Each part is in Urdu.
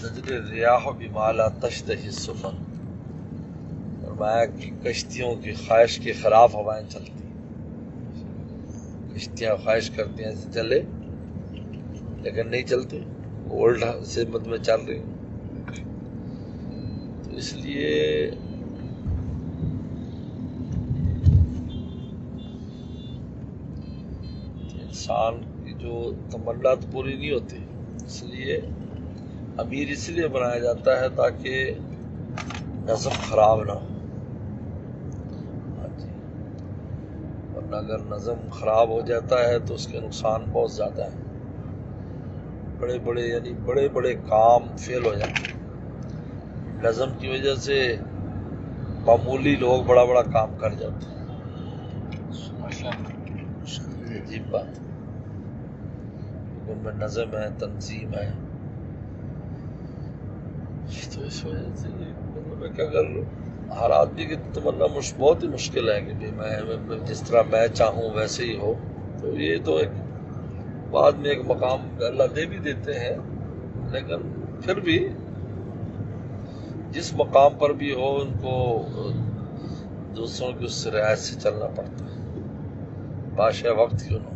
تجری الریاح بما لا تشتہی السفن، فرمایا کہ کشتیوں کی خواہش کے خلاف ہوائیں چلتی، کشتیاں خواہش کرتی ہیں ایسے چلے لیکن نہیں چلتے، الٹ سمت میں چل رہی ہیں۔ تو اس لیے انسان کی جو تمنات پوری نہیں ہوتی، اس لیے امیر اس لیے بنایا جاتا ہے تاکہ نظم خراب نہ ہو۔ ہاں جی، ورنہ اگر نظم خراب ہو جاتا ہے تو اس کے نقصان بہت زیادہ ہیں، بڑے بڑے کام فیل ہو جاتے ہیں نظم کی وجہ سے، معمولی لوگ بڑا بڑا کام کر جاتے ہیں۔ عجیب بات، ان میں نظم ہے، تنظیم ہے۔ تو اس وجہ سے مطلب ہے کہ اگر ہر آدمی کی تمنا بہت ہی مشکل ہے کہ میں جس طرح میں چاہوں ویسے ہی ہو، تو یہ تو ایک بعد میں ایک مقام اللہ دے بھی دیتے ہیں، لیکن پھر بھی جس مقام پر بھی ہو ان کو دوسروں کی اس رعایت سے چلنا پڑتا ہے، بادشاہ وقت کیوں نہ ہو،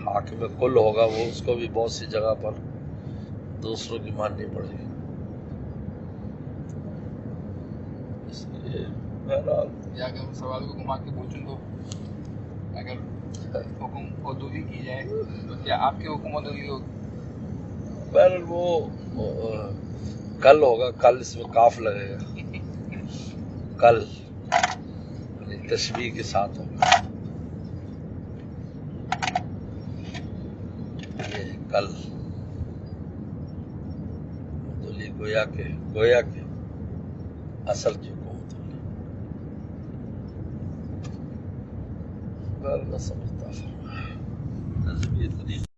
حاکم کل ہوگا وہ، اس کو بھی بہت سی جگہ پر دوسروں کی ماننی پڑے گی۔ اس لیے بہرحال یا اگر ہم سوال کو گھما کے پوچھوں تو اگر حکم عدولی کی جائے تو کیا آپ کے حکم عدولی ہوگی؟ بہرحال وہ کل ہوگا، کل اس میں کاف لگے گا، کل یعنی تشبیہ کے ساتھ ہوگا، یہ کل عدولی گویا کہ اصل کی حکومت ہوگی۔ بہرحال سمجھتا فرمایا نظم یہ طریقہ